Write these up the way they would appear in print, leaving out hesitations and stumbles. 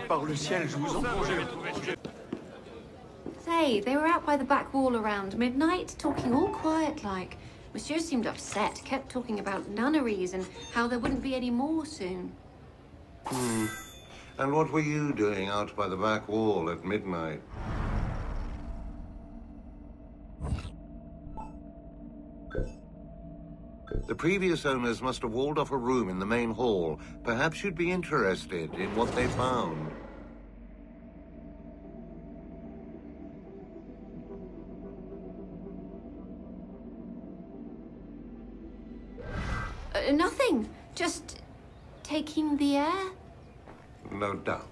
Par le ciel, je vous en prie. Say, they were out by the back wall around midnight, talking all quiet like. Monsieur seemed upset, kept talking about nunneries and how there wouldn't be any more soon. And what were you doing out by the back wall at midnight? The previous owners must have walled off a room in the main hall. Perhaps you'd be interested in what they found. Nothing. Just taking the air. No doubt.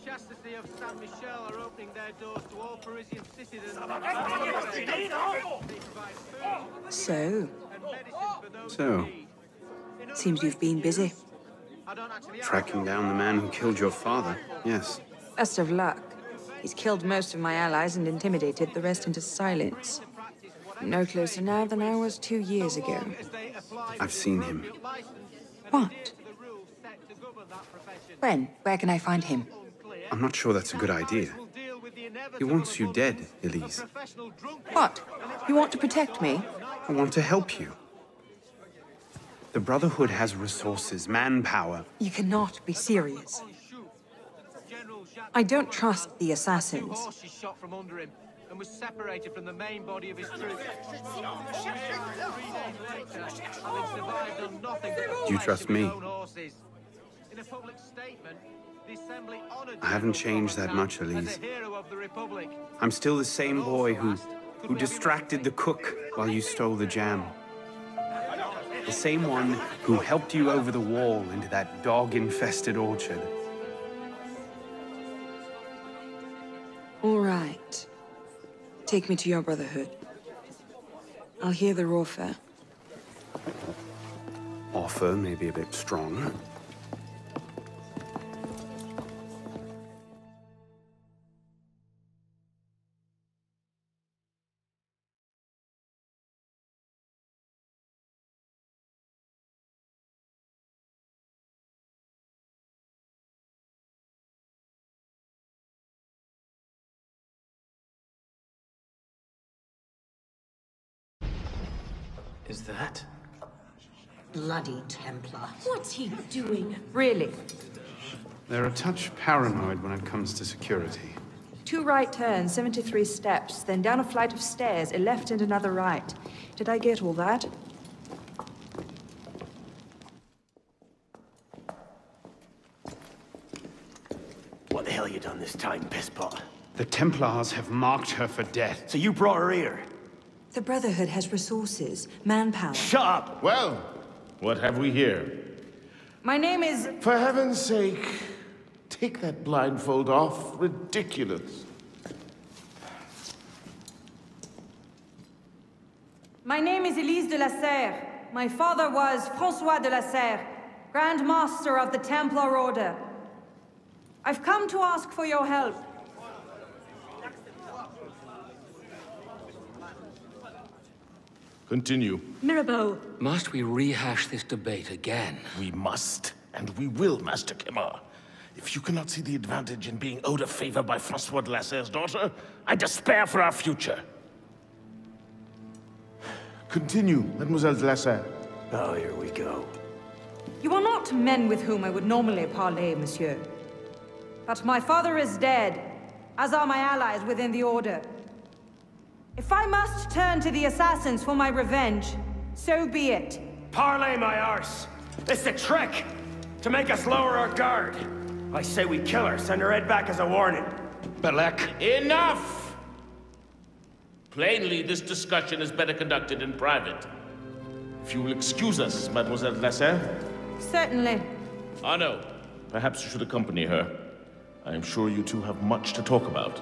Chastity of Saint Michel are opening their doors to all Parisian citizens. So, Seems you've been busy. tracking down the man who killed your father, yes. Best of luck. He's killed most of my allies and intimidated the rest into silence. No closer now than I was 2 years ago. I've seen him. What? When? Where can I find him? I'm not sure that's a good idea. He wants you dead, Elise. What? You want to protect me? I want to help you. The Brotherhood has resources, manpower. You cannot be serious. I don't trust the assassins. And was separated from the main body of his troops. Do you trust me? In a public statement, the assembly honored I haven't changed that much, Elise. I'm still the same boy who distracted the cook while you stole the jam. The same one who helped you over the wall into that dog-infested orchard. All right. Take me to your Brotherhood. I'll hear their offer. Offer may be a bit strong. Is that? Bloody Templar. What's he doing? Really? They're a touch paranoid when it comes to security. 2 right turns, 73 steps, then down a flight of stairs, a left and another right. Did I get all that? What the hell you done this time, pisspot? The Templars have marked her for death. So you brought her here? The Brotherhood has resources, manpower. Shut up! Well, what have we here? My name is... For heaven's sake, take that blindfold off. Ridiculous. My name is Elise de la Serre. My father was François de la Serre, Grand Master of the Templar Order. I've come to ask for your help. Continue. Mirabeau. Must we rehash this debate again? We must, and we will, Master Kimmer. If you cannot see the advantage in being owed a favor by François de la Serre's daughter, I despair for our future. Continue, Mademoiselle de la Serre. Oh, here we go. You are not men with whom I would normally parley, monsieur. But my father is dead, as are my allies within the Order. If I must turn to the assassins for my revenge, so be it. Parlay my arse! It's a trick! To make us lower our guard! I say we kill her, send her head back as a warning. Bellec. Enough! Plainly, this discussion is better conducted in private. If you will excuse us, Mademoiselle Lasser. Certainly. Arno, perhaps you should accompany her. I am sure you two have much to talk about.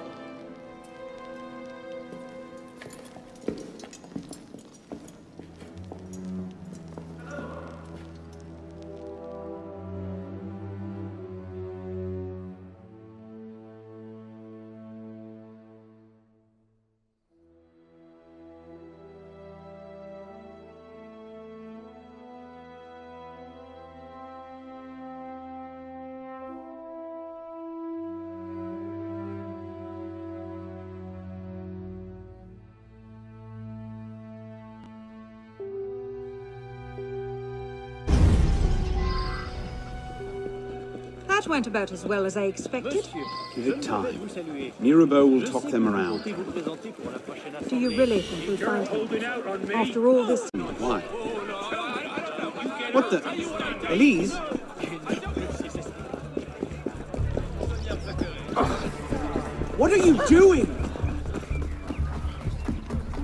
That went about as well as I expected. Give it time. Mirabeau will talk them around. Do you really think we'll find him? After all this... Why? What the... Elise? What are you doing?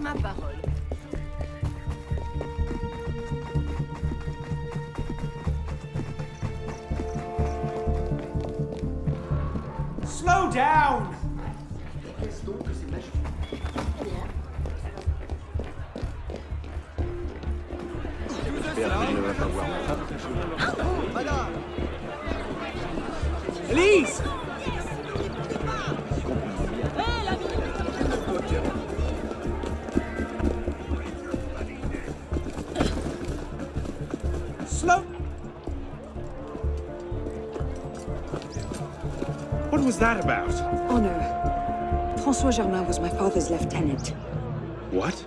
Ma parole. Slow down! Elise! Slow! What was that about? Oh no. François Germain was my father's lieutenant. What?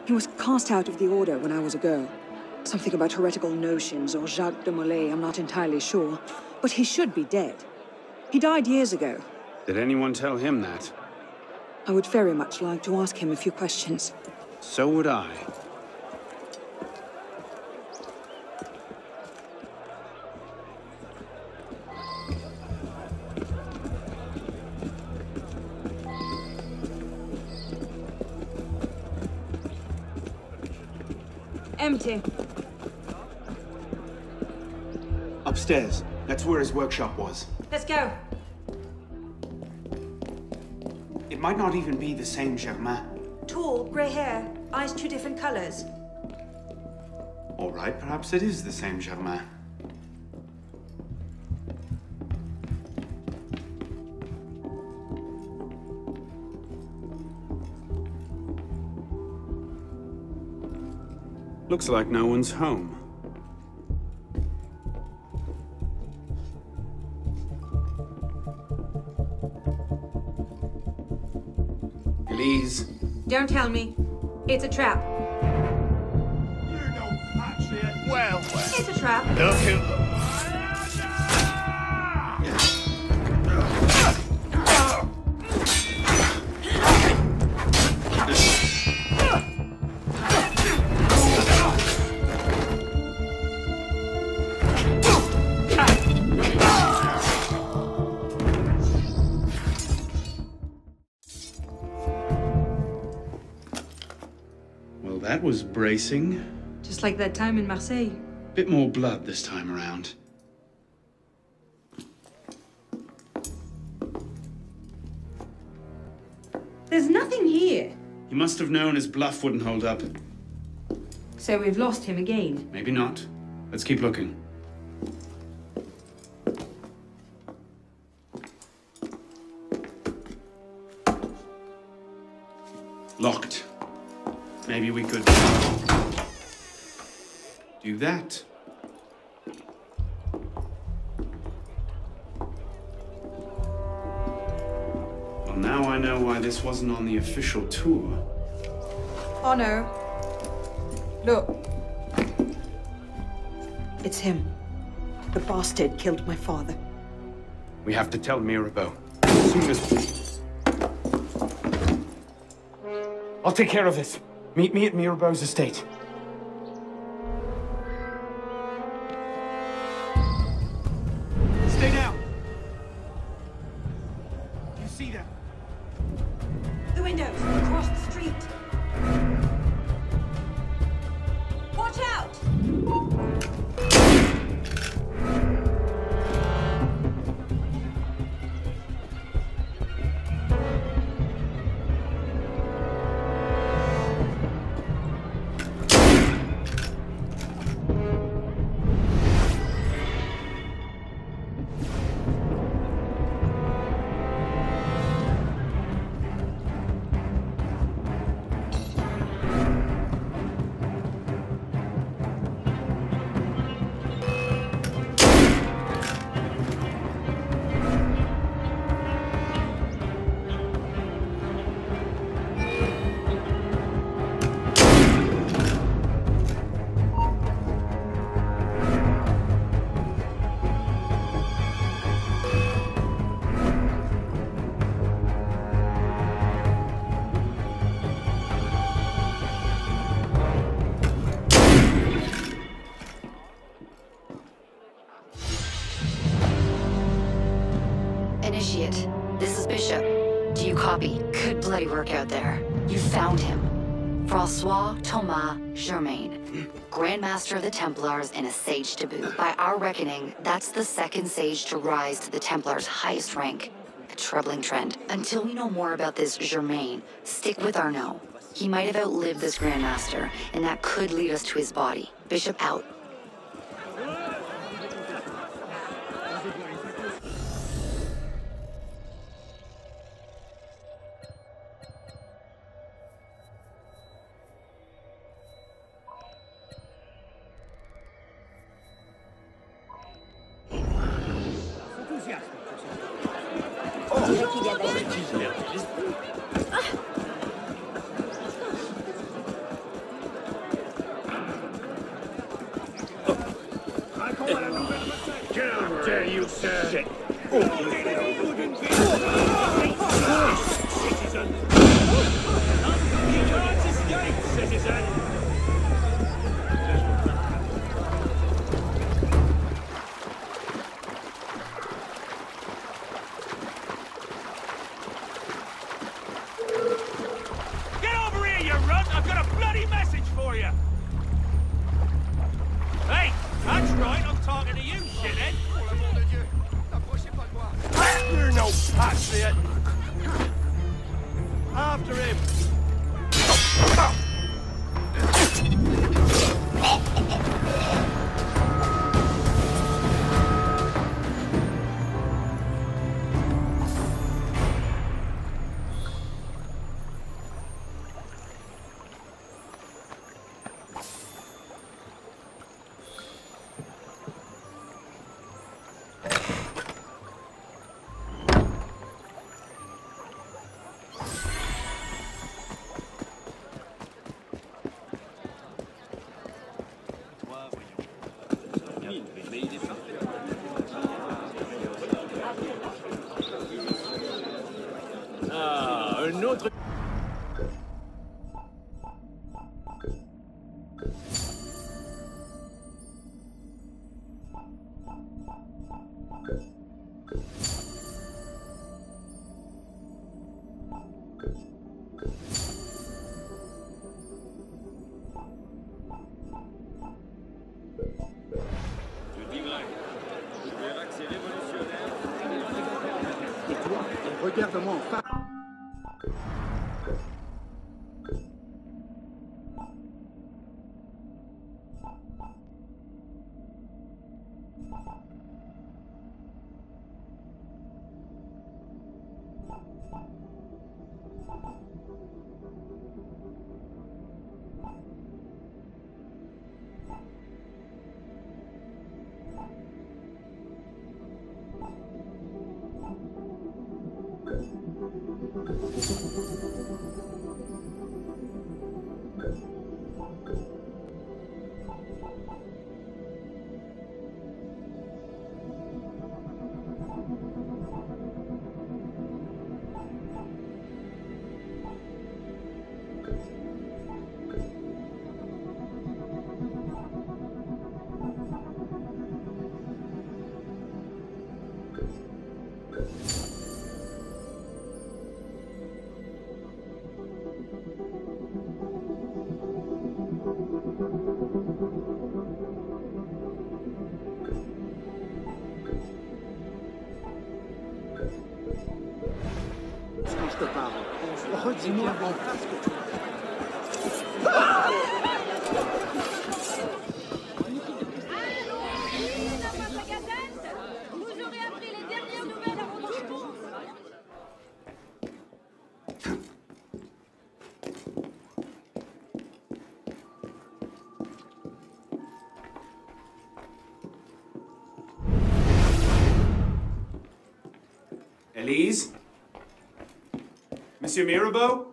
He was cast out of the Order when I was a girl. Something about heretical notions or Jacques de Molay, I'm not entirely sure. But he should be dead. He died years ago. Did anyone tell him that? I would very much like to ask him a few questions. So would I. Empty. Upstairs. That's where his workshop was. Let's go. It might not even be the same Germain. Tall, grey hair, eyes two different colors. All right, perhaps it is the same Germain. Looks like no one's home. Elise. Don't tell me. It's a trap. You're no patriot. Well. It's a trap. Look who... That was bracing. Just like that time in Marseille. Bit more blood this time around. There's nothing here. He must have known his bluff wouldn't hold up. So we've lost him again. Maybe not. Let's keep looking. Locked. Maybe we could do that. Well, now I know why this wasn't on the official tour. Oh no. Look. It's him. The bastard killed my father. We have to tell Mirabeau. As soon as I'll take care of this. Meet me at Mirabeau's estate. Stay down. Do you see them? The windows across the street. Watch out! Initiate, this is Bishop. Do you copy? Good bloody work out there. You found him. Francois Thomas Germain, Grand Master of the Templars and a Sage to boot. By our reckoning, that's the second Sage to rise to the Templars' highest rank. A troubling trend. Until we know more about this Germain, stick with Arnaud. He might have outlived this Grand Master, and that could lead us to his body. Bishop out. How dare you, sir? Shit. Citizen! Get over here, you runt! I've got a bloody message for you! Hey, that's right, I'm talking to you, shithead! You're no patriot! After him! Ah, un autre... Regarde-moi en face. te parle. Redis-moi enfin ce que tu Vous aurez appris les dernières nouvelles avant votre réponse. Elise? Monsieur Mirabeau?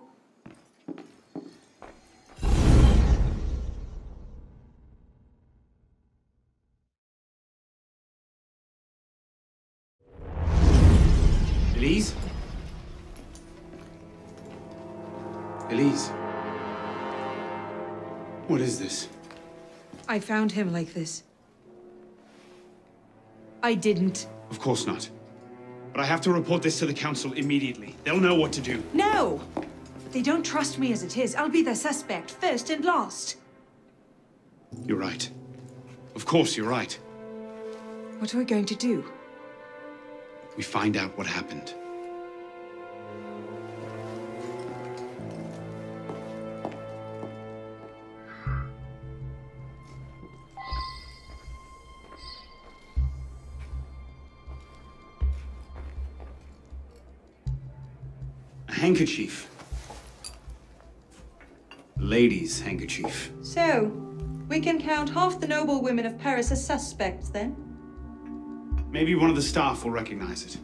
Elise? Elise? What is this? I found him like this. I didn't. Of course not. But I have to report this to the council immediately. They'll know what to do. No! They don't trust me as it is. I'll be their suspect, first and last. You're right. Of course you're right. What are we going to do? We find out what happened. A handkerchief. A lady's handkerchief. So, we can count half the noble women of Paris as suspects, then? Maybe one of the staff will recognize it.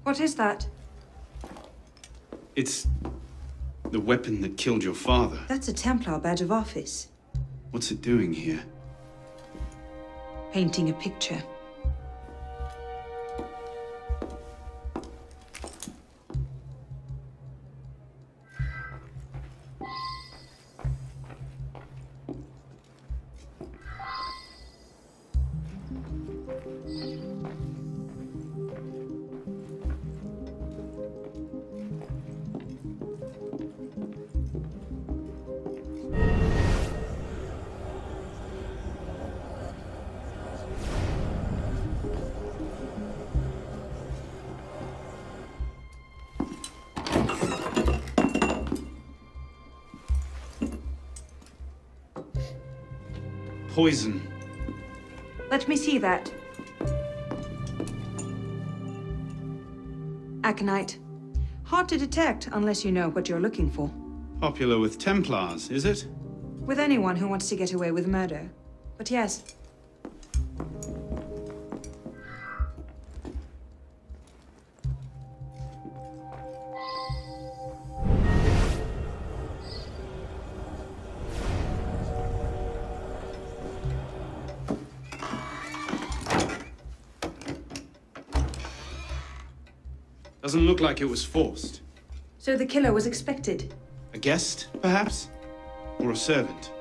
What is that? It's the weapon that killed your father. That's a Templar badge of office. What's it doing here? Painting a picture. Poison. Let me see that. Aconite. Hard to detect unless you know what you're looking for. Popular with Templars, is it? With anyone who wants to get away with murder. But yes. Doesn't look like it was forced. So the killer was expected? A guest, perhaps? Or a servant?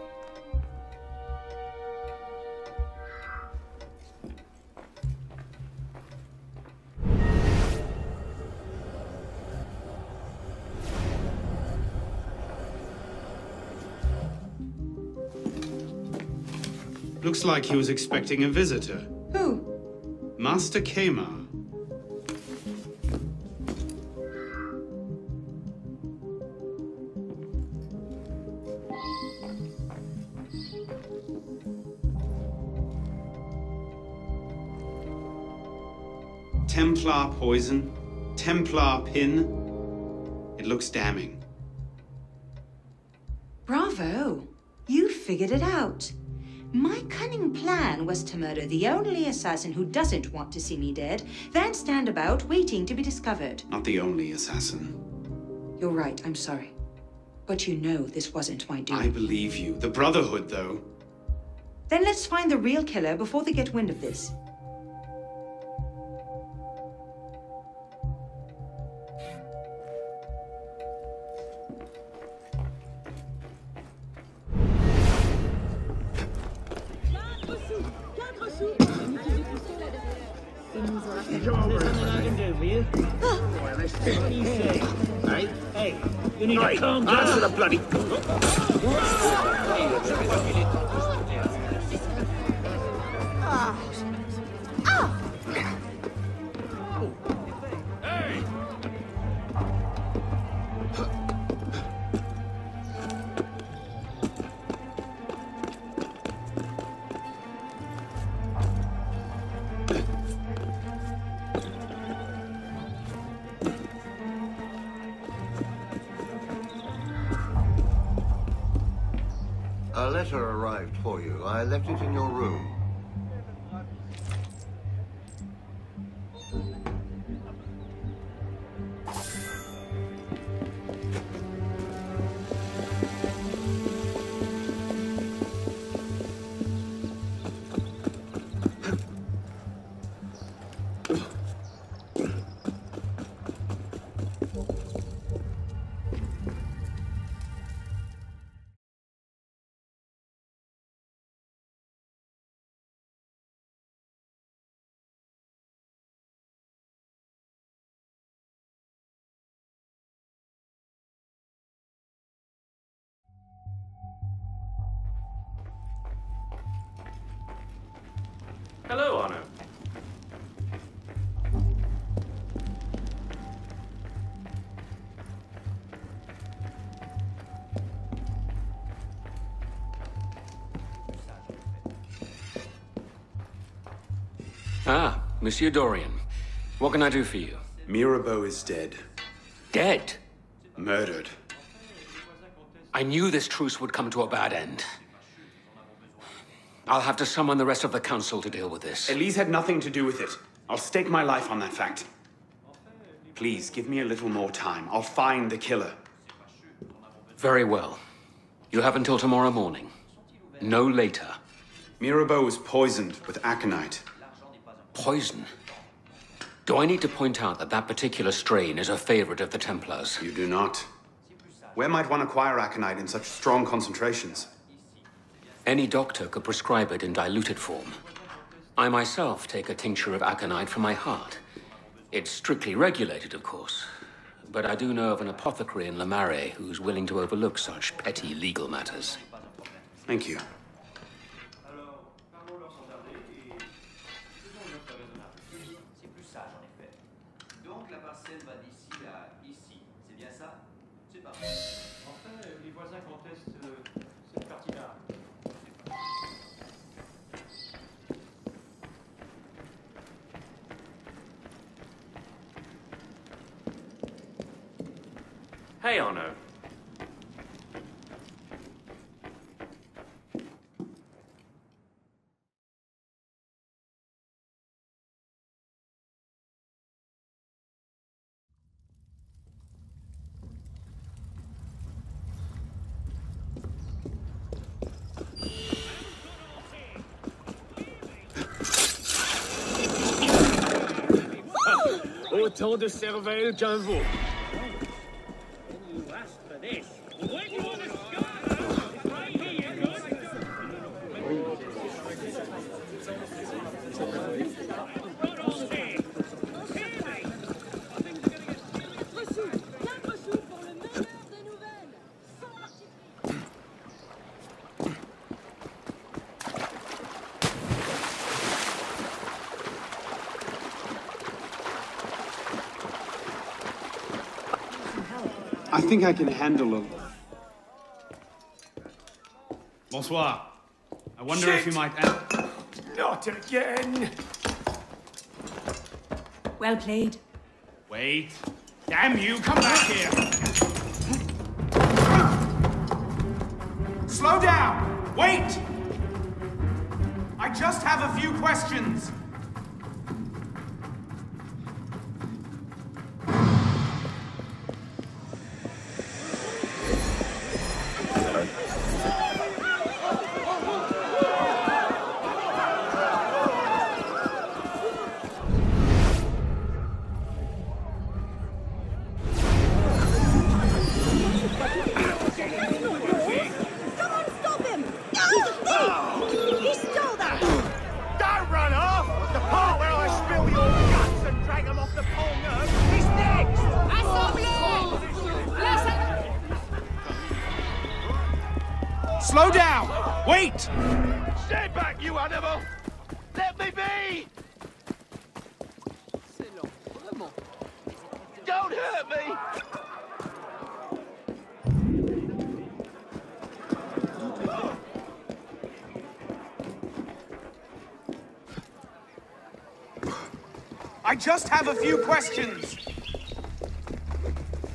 Looks like he was expecting a visitor. Who? Master Kemar. Templar poison, Templar pin. It looks damning. Bravo! You figured it out. My cunning plan was to murder the only assassin who doesn't want to see me dead, then stand about waiting to be discovered. Not the only assassin. You're right, I'm sorry. But you know this wasn't my doing. I believe you. The Brotherhood, though. Then let's find the real killer before they get wind of this. Nous Hey, you need to calm down. Answer the bloody... A letter arrived for you. I left it in your room. Hello, Arno. Ah, Monsieur Dorian. What can I do for you? Mirabeau is dead. Dead? Murdered. I knew this truce would come to a bad end. I'll have to summon the rest of the council to deal with this. Elise had nothing to do with it. I'll stake my life on that fact. Please, give me a little more time. I'll find the killer. Very well. You have until tomorrow morning. No later. Mirabeau was poisoned with aconite. Poison? Do I need to point out that that particular strain is a favorite of the Templars? You do not. Where might one acquire aconite in such strong concentrations? Any doctor could prescribe it in diluted form. I myself take a tincture of aconite for my heart. It's strictly regulated, of course. But I do know of an apothecary in Le Marais who's willing to overlook such petty legal matters. Thank you. Hey, Arno. Autant de cervelle qu'un veau. I think I can handle a... Bonsoir. I wonder if you might... Not again! Well played. Wait. Damn you, come back here! Slow down! Wait! I just have a few questions. He stole that! Don't run off! Slow down! Wait! Stay back, you animal! Let me be! Don't hurt me! I just have a few questions.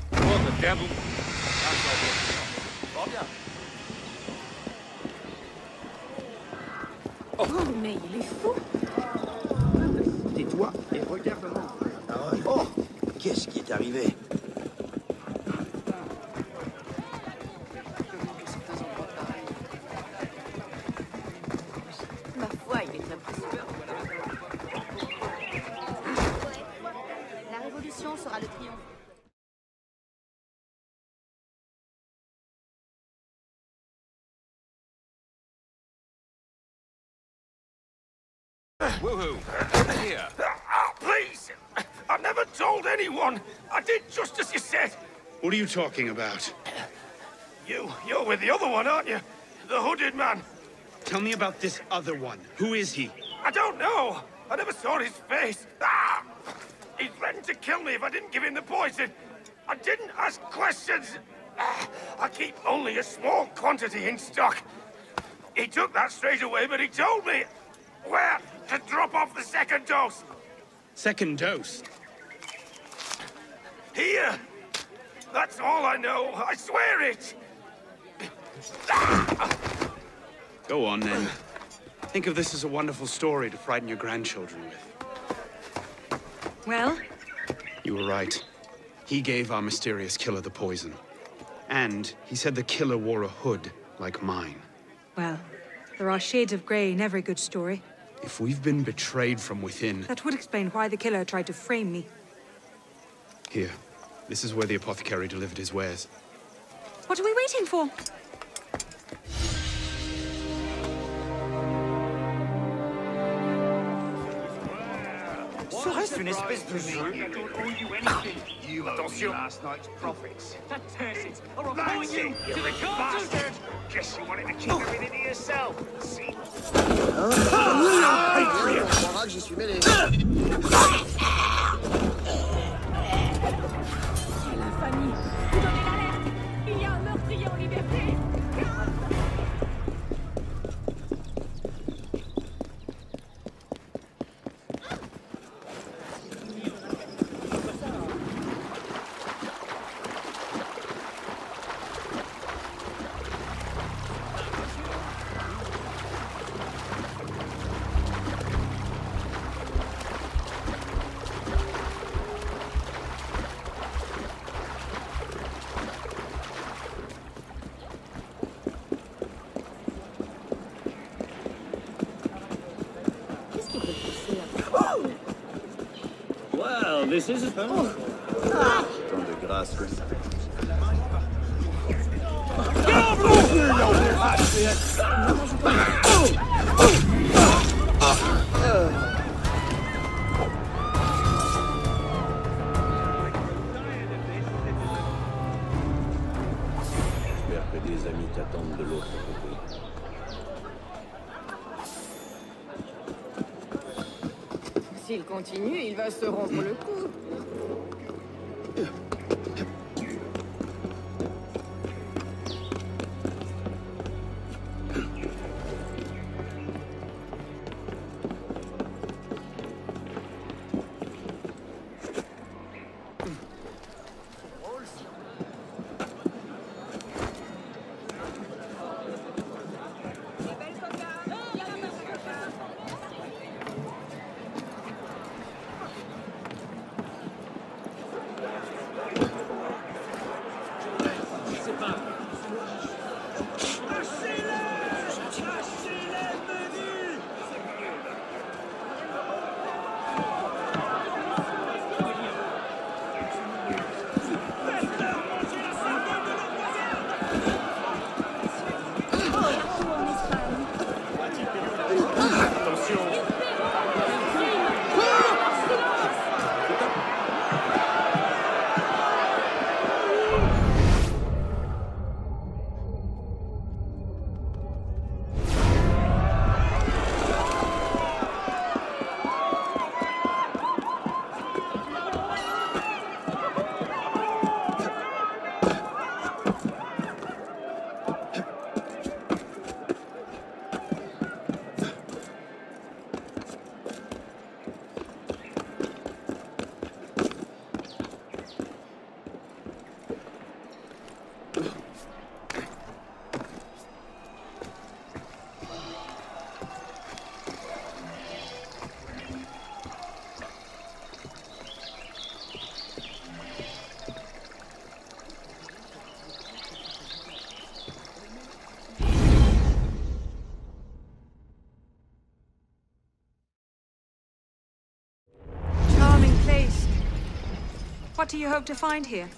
What the devil? Oh, mais il est fou! Tais-toi et regarde-moi. Oh, qu'est-ce qui est arrivé? Ma foi, il est impressionnant. La révolution sera le triomphe. Woohoo! Here. Please! I've never told anyone! I did just as you said! What are you talking about? You're with the other one, aren't you? The hooded man. Tell me about this other one. Who is he? I don't know! I never saw his face. Ah! He threatened to kill me if I didn't give him the poison. I didn't ask questions. Ah! I keep only a small quantity in stock. He took that straight away, but he told me where to drop off the second dose. Second dose? Here! That's all I know. I swear it! Go on, then. Think of this as a wonderful story to frighten your grandchildren with. Well? You were right. He gave our mysterious killer the poison. And he said the killer wore a hood like mine. Well, there are shades of grey in every good story. If we've been betrayed from within... That would explain why the killer tried to frame me. Here. This is where the apothecary delivered his wares. What are we waiting for? Serait-ce une espèce de jeu? Attention! Last night's profits. That's it! I'll report you to the bastard! Guess you wanted to keep everything to yourself. See? J'y suis mêlé. C'est la famille. Vous donnez l'alerte. Il y a un meurtrier en liberté. Well, this is fun. Tant de grâce. J'espère que des amis t'attendent de l'autre côté. S'il continue, il va se rompre le cou. What do you hope to find here?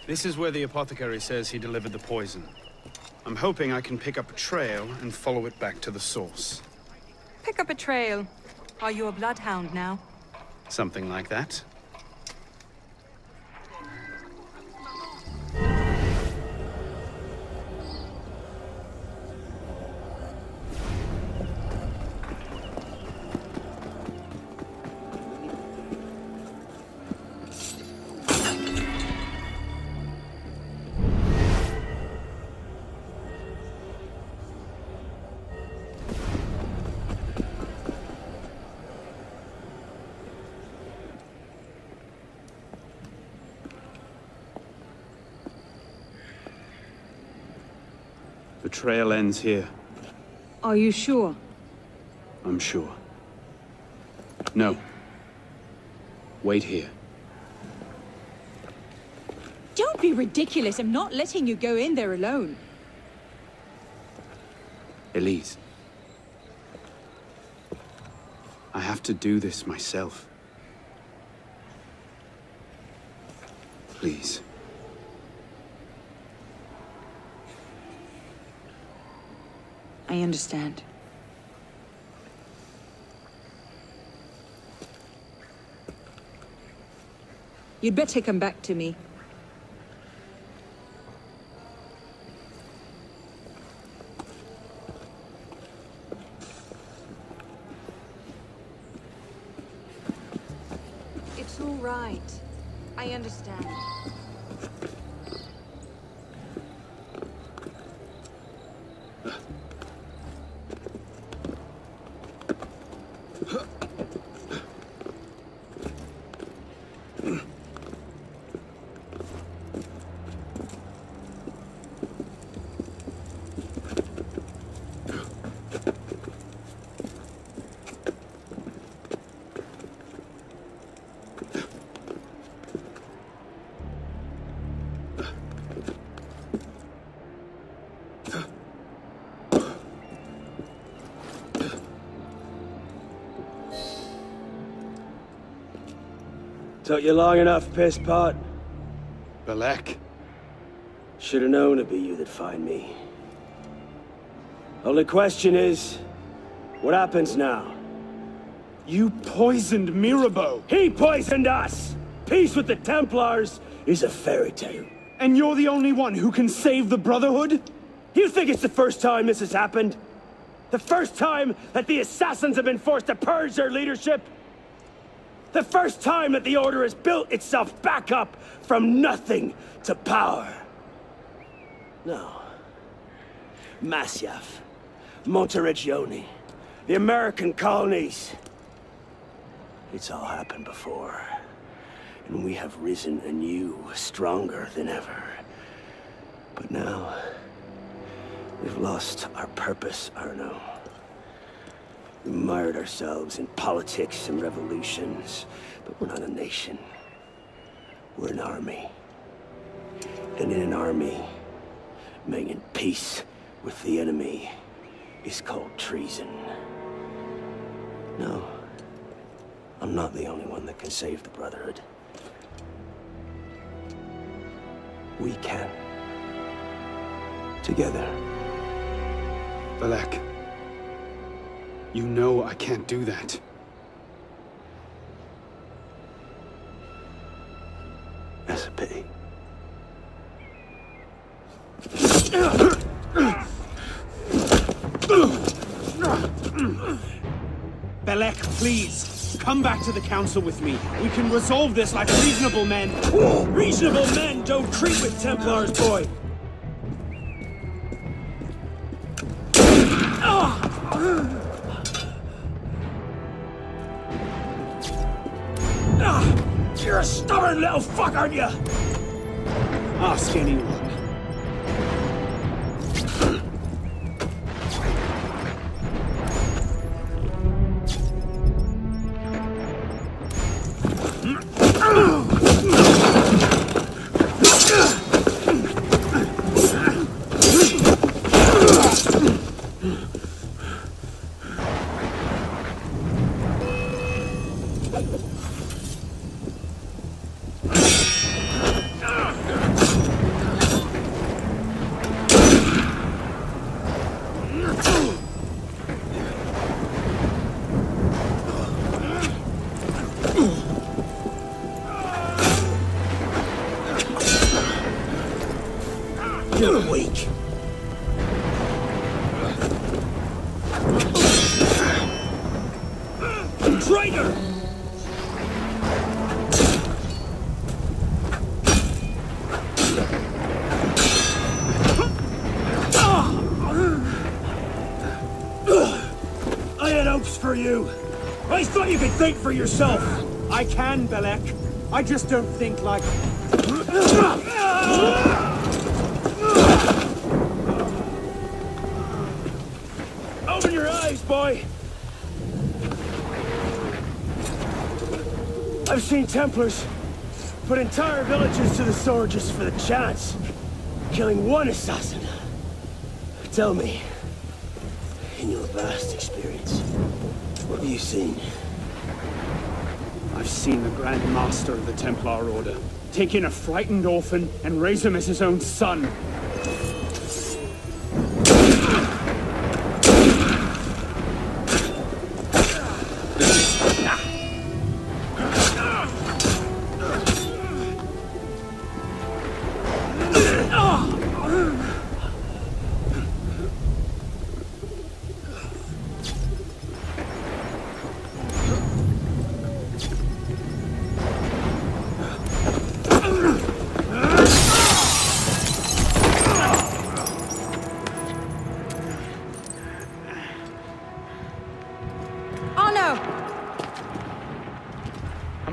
This is where the apothecary says he delivered the poison. I'm hoping I can pick up a trail and follow it back to the source. Pick up a trail. Are you a bloodhound now? Something like that. The trail ends here. Are you sure? I'm sure. No. Wait here. Don't be ridiculous. I'm not letting you go in there alone. Elise. I have to do this myself. Please. I understand. You'd better come back to me. It's all right. I understand. Took you long enough, piss pot. Bellec. Should've known it'd be you that'd find me. Only question is, what happens now? You poisoned Mirabeau. He poisoned us! Peace with the Templars is a fairy tale. And you're the only one who can save the Brotherhood? You think it's the first time this has happened? The first time that the Assassins have been forced to purge their leadership? The first time that the Order has built itself back up from nothing to power? No. Masyaf, Monteriggioni, the American colonies. It's all happened before. And we have risen anew, stronger than ever. But now, we've lost our purpose, Arno. We mired ourselves in politics and revolutions, but we're not a nation. We're an army. And in an army, making peace with the enemy is called treason. No, I'm not the only one that can save the Brotherhood. We can. Together. Bellec. You know I can't do that. That's a pity. Bellec, please. Come back to the council with me. We can resolve this like reasonable men. Reasonable men don't treat with Templars, boy. You're a stubborn little fuck, aren't you? Ask anyone. You're weak. Traitor! I had hopes for you. I thought you could think for yourself. I can, Bellec. I just don't think like... Open your eyes, boy. I've seen Templars put entire villages to the sword just for the chance. Killing one assassin. Tell me, in your vast experience, what have you seen? I've seen the Grand Master of the Templar Order take in a frightened orphan and raise him as his own son.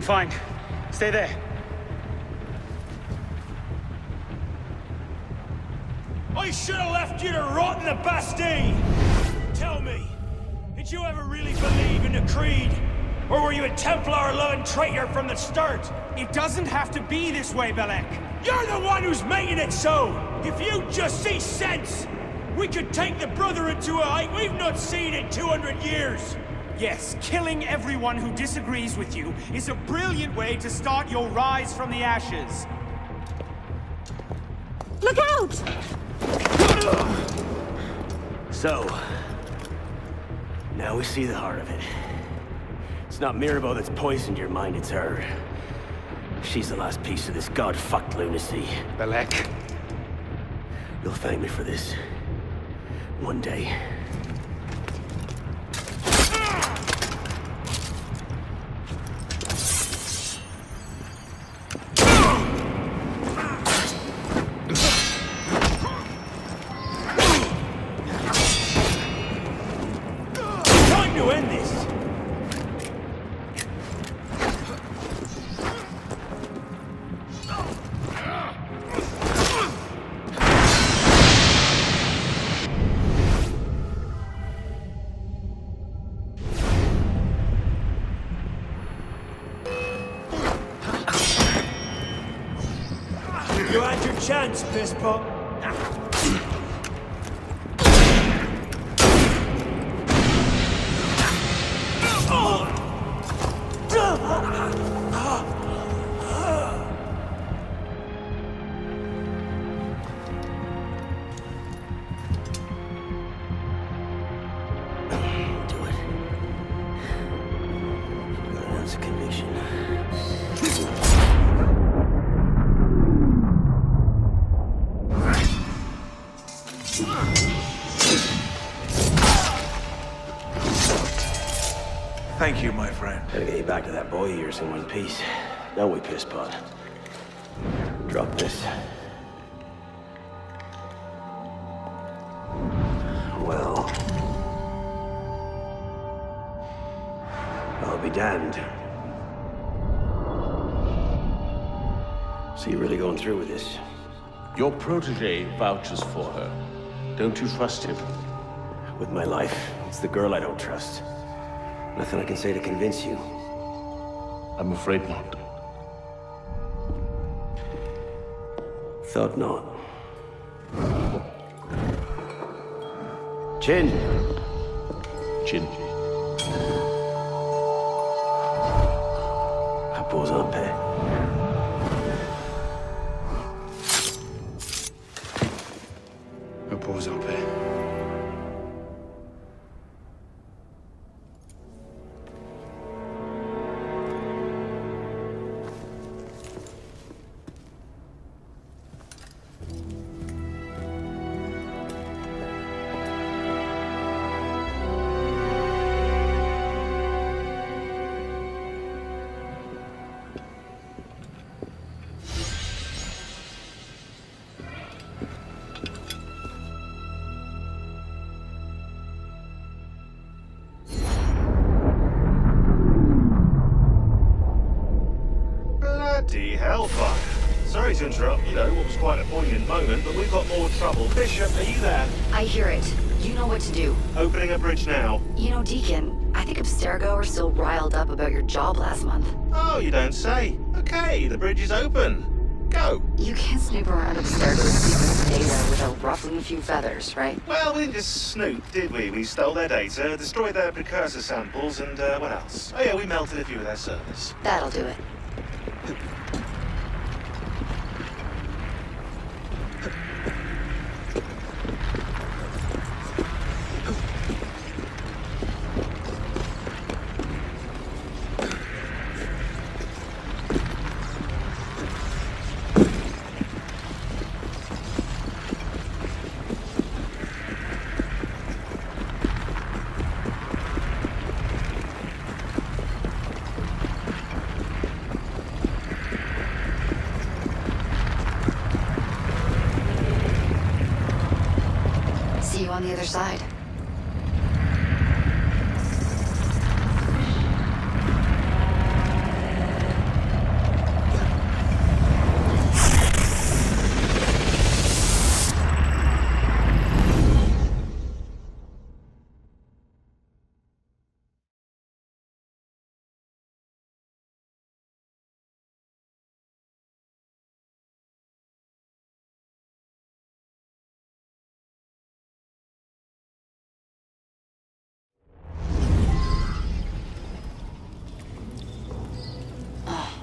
Fine. Stay there. I should have left you to rot in the Bastille! Tell me, did you ever really believe in the Creed? Or were you a Templar-loving traitor from the start? It doesn't have to be this way, Bellec. You're the one who's making it so! If you just see sense, we could take the Brotherhood to a height we've not seen in 200 years! Yes, killing everyone who disagrees with you is a brilliant way to start your rise from the ashes. Look out! So, now we see the heart of it. It's not Mirabeau that's poisoned your mind, it's her. She's the last piece of this god-fucked lunacy. Bellec. You'll thank me for this. One day. You had your chance, pisspot. Do it. That's a conviction. Thank you, my friend. Gotta get you back to that boy of yours in one piece. Don't we, pisspot? Drop this. Well... I'll be damned. So you're really going through with this? Your protege vouches for her. Don't you trust him? With my life, it's the girl I don't trust. Nothing I can say to convince you. I'm afraid not. Thought not. Chin. Chin. Repose en paix. Repose en paix. Bloody hellfire. Sorry to interrupt, you know, what was quite a poignant moment, but we've got more trouble. Bishop, are you there? I hear it. You know what to do. Opening a bridge now. You know, Deacon, I think Abstergo are still riled up about your job last month. Oh, you don't say. Okay, the bridge is open. Go. You can't snoop around Abstergo's secret data without ruffling a few feathers, right? Well, we didn't just snoop, did we? We stole their data, destroyed their precursor samples, and what else? Oh yeah, we melted a few of their servers. That'll do it. See you on the other side.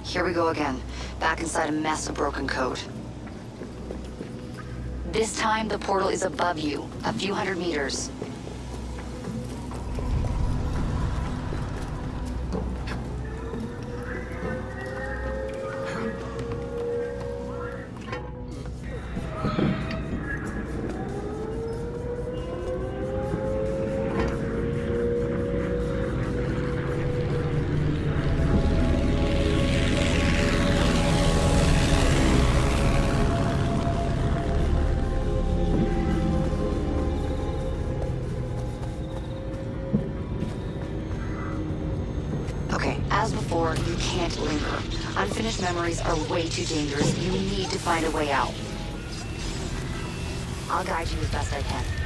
Here we go again, back inside a mess of broken code. This time, the portal is above you, a few hundred meters. As before, you can't linger. Unfinished memories are way too dangerous. You need to find a way out. I'll guide you as best I can.